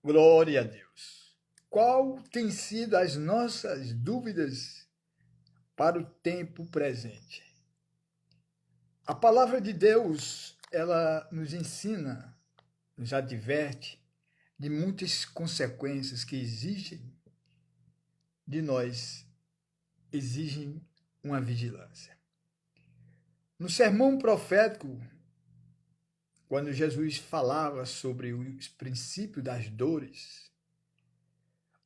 Glória a Deus. Qual tem sido as nossas dúvidas para o tempo presente? A palavra de Deus, ela nos ensina, nos adverte de muitas consequências que exigem de nós, exigem uma vigilância. No sermão profético, quando Jesus falava sobre os princípios das dores,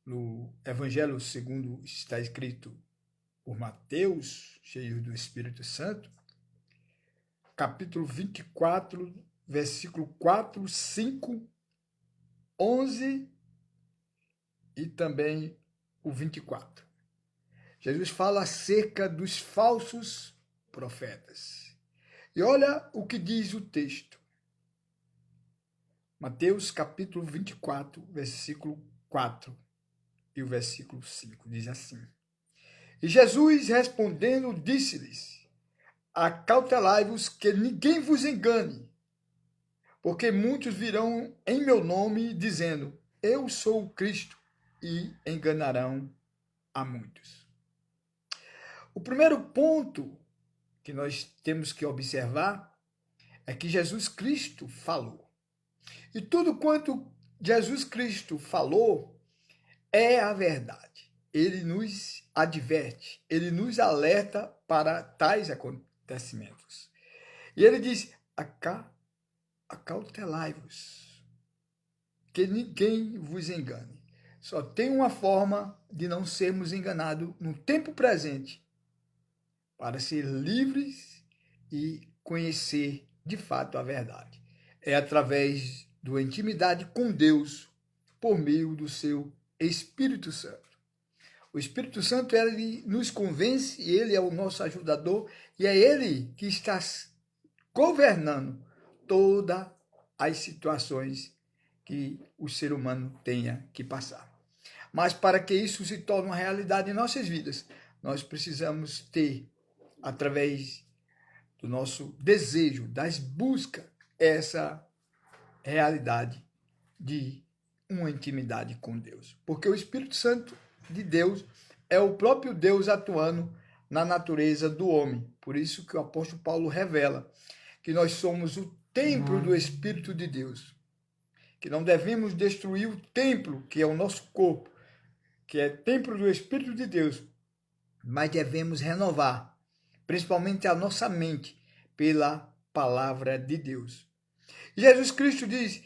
no Evangelho segundo está escrito por Mateus, cheio do Espírito Santo, capítulo 24, versículo 4, 5, 11 e também o 24. Jesus fala acerca dos falsos profetas. E olha o que diz o texto. Mateus capítulo 24, versículo 4 e o versículo 5, diz assim. E Jesus respondendo disse-lhes, acautelai-vos que ninguém vos engane, porque muitos virão em meu nome dizendo, eu sou o Cristo, e enganarão a muitos. O primeiro ponto que nós temos que observar é que Jesus Cristo falou. E tudo quanto Jesus Cristo falou é a verdade. Ele nos adverte, ele nos alerta para tais acontecimentos. E ele diz, acautelai-vos, que ninguém vos engane. Só tem uma forma de não sermos enganados no tempo presente, para ser livres e conhecer de fato a verdade. É através da intimidade com Deus, por meio do seu Espírito Santo. O Espírito Santo, ele nos convence, ele é o nosso ajudador, e é ele que está governando todas as situações que o ser humano tenha que passar. Mas para que isso se torne uma realidade em nossas vidas, nós precisamos ter, através do nosso desejo, das buscas, essa realidade de uma intimidade com Deus. Porque o Espírito Santo de Deus é o próprio Deus atuando na natureza do homem. Por isso que o apóstolo Paulo revela que nós somos o templo do Espírito de Deus. Que não devemos destruir o templo, que é o nosso corpo, que é templo do Espírito de Deus, mas devemos renovar, principalmente a nossa mente, pela palavra de Deus. Jesus Cristo diz,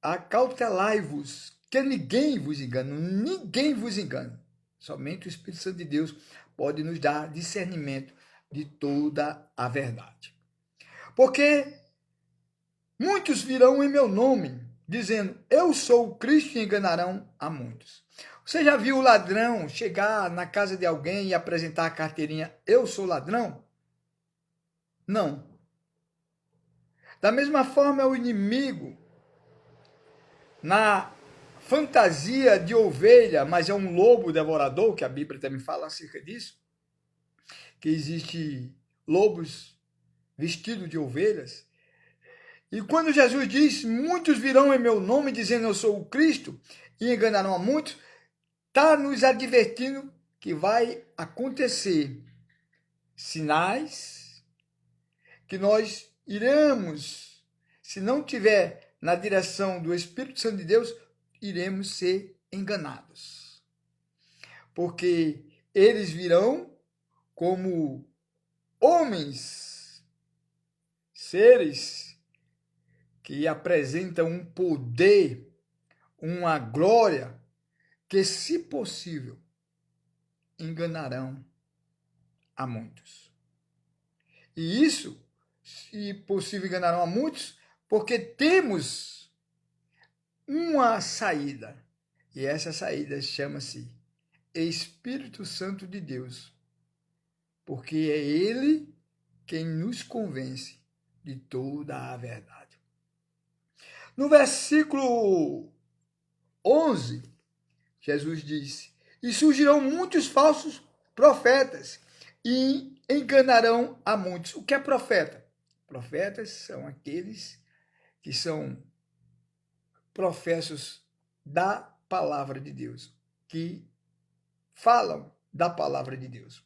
acautelai-vos, que ninguém vos engane, ninguém vos engane. Somente o Espírito Santo de Deus pode nos dar discernimento de toda a verdade. Porque muitos virão em meu nome, dizendo, eu sou o Cristo, e enganarão a muitos. Você já viu o ladrão chegar na casa de alguém e apresentar a carteirinha, eu sou ladrão? Não. Da mesma forma, o inimigo, na fantasia de ovelha, mas é um lobo devorador, que a Bíblia também fala acerca disso, que existe lobos vestidos de ovelhas. E quando Jesus diz, muitos virão em meu nome dizendo eu sou o Cristo e enganarão a muitos, está nos advertindo que vai acontecer sinais que nós iremos, se não tiver na direção do Espírito Santo de Deus, iremos ser enganados. Porque eles virão como homens, seres que apresentam um poder, uma glória, que, se possível, enganarão a muitos. E isso, se possível, enganarão a muitos, porque temos uma saída. E essa saída chama-se Espírito Santo de Deus. Porque é Ele quem nos convence de toda a verdade. No versículo 11, Jesus disse, e surgirão muitos falsos profetas e enganarão a muitos. O que é profeta? Profetas são aqueles que são professos da palavra de Deus, que falam da palavra de Deus.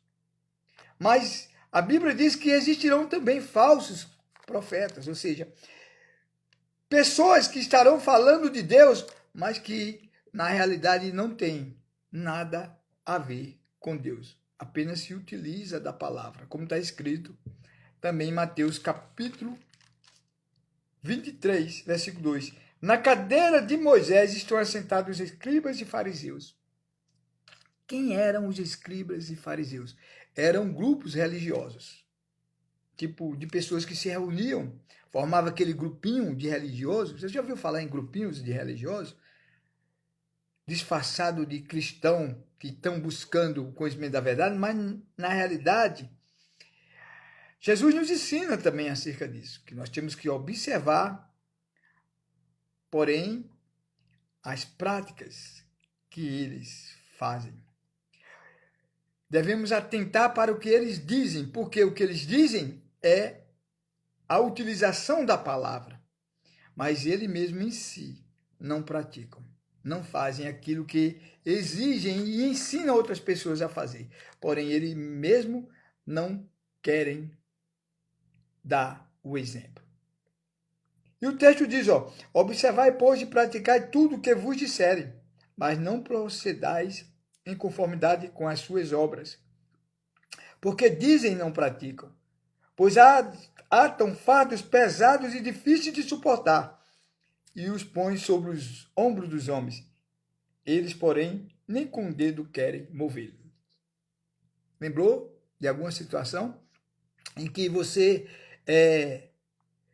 Mas a Bíblia diz que existirão também falsos profetas, ou seja, pessoas que estarão falando de Deus, mas que na realidade não têm nada a ver com Deus. Apenas se utiliza da palavra, como está escrito também em Mateus capítulo 23, versículo 2. Na cadeira de Moisés estão assentados os escribas e fariseus. Quem eram os escribas e fariseus? Eram grupos religiosos, tipo de pessoas que se reuniam, formava aquele grupinho de religiosos. Você já ouviu falar em grupinhos de religiosos? Disfarçado de cristão que estão buscando o conhecimento da verdade, mas na realidade, Jesus nos ensina também acerca disso, que nós temos que observar, porém, as práticas que eles fazem. Devemos atentar para o que eles dizem, porque o que eles dizem é a utilização da palavra, mas ele mesmo em si não praticam, não fazem aquilo que exigem e ensinam outras pessoas a fazer. Porém, eles mesmo não querem dar o exemplo. E o texto diz, observai, pois, e praticai tudo o que vos disserem, mas não procedais em conformidade com as suas obras, porque dizem e não praticam, pois atam fardos pesados e difíceis de suportar, e os põem sobre os ombros dos homens. Eles, porém, nem com o dedo querem movê-lo. Lembrou de alguma situação em que você é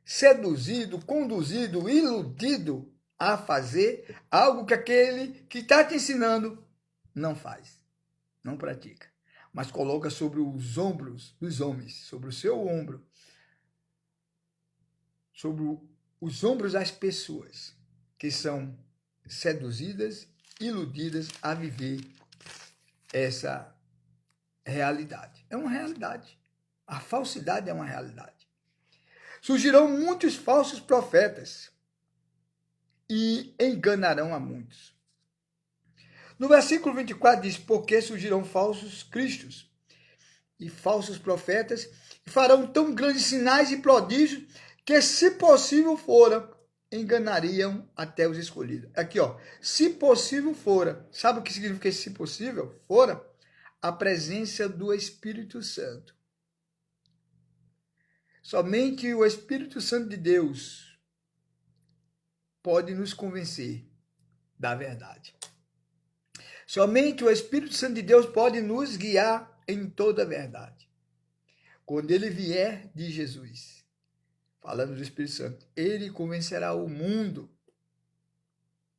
seduzido, conduzido, iludido a fazer algo que aquele que está te ensinando não faz, não pratica, mas coloca sobre os ombros dos homens, sobre o seu ombro, sobre os ombros das pessoas que são seduzidas, iludidas a viver essa realidade. É uma realidade. A falsidade é uma realidade. Surgirão muitos falsos profetas e enganarão a muitos. No versículo 24 diz, porque surgirão falsos cristos e falsos profetas e farão tão grandes sinais e prodígios que, se possível fora, enganariam até os escolhidos. Aqui, se possível fora. Sabe o que significa se possível fora? A presença do Espírito Santo. Somente o Espírito Santo de Deus pode nos convencer da verdade. Somente o Espírito Santo de Deus pode nos guiar em toda a verdade. Quando ele vier de Jesus, falando do Espírito Santo, ele convencerá o mundo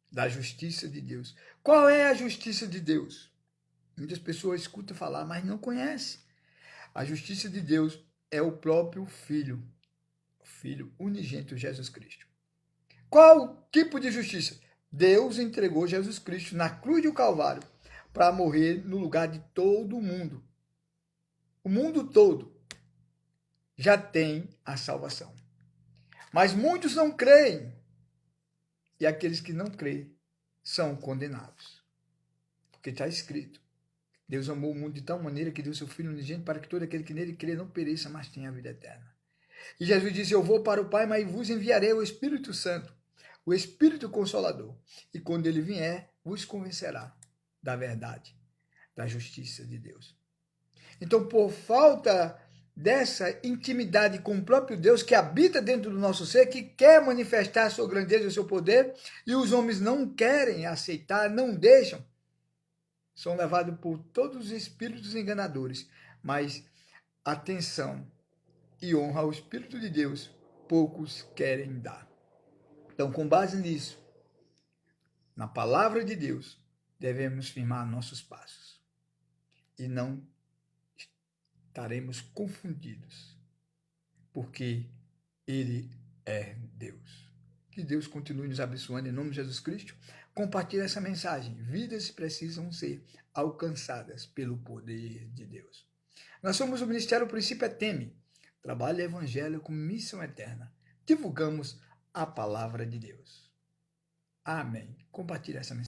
da justiça de Deus. Qual é a justiça de Deus? Muitas pessoas escutam falar, mas não conhecem. A justiça de Deus é o próprio Filho, o Filho unigênito Jesus Cristo. Qual tipo de justiça? Deus entregou Jesus Cristo na cruz do Calvário para morrer no lugar de todo mundo. O mundo todo já tem a salvação. Mas muitos não creem. E aqueles que não creem são condenados. Porque está escrito. Deus amou o mundo de tal maneira que deu seu Filho unigênito para que todo aquele que nele crê não pereça, mas tenha a vida eterna. E Jesus disse, eu vou para o Pai, mas vos enviarei o Espírito Santo, o Espírito Consolador. E quando ele vier, vos convencerá da verdade, da justiça de Deus. Então, por falta dessa intimidade com o próprio Deus que habita dentro do nosso ser, que quer manifestar a sua grandeza e o seu poder, e os homens não querem aceitar, não deixam, são levados por todos os espíritos enganadores. Mas atenção e honra ao Espírito de Deus, poucos querem dar. Então, com base nisso, na palavra de Deus, devemos firmar nossos passos e não estaremos confundidos, porque Ele é Deus. Que Deus continue nos abençoando em nome de Jesus Cristo. Compartilhe essa mensagem. Vidas precisam ser alcançadas pelo poder de Deus. Nós somos o Ministério Princípio Eteme. Trabalho evangelho com missão eterna. Divulgamos a palavra de Deus. Amém. Compartilhe essa mensagem.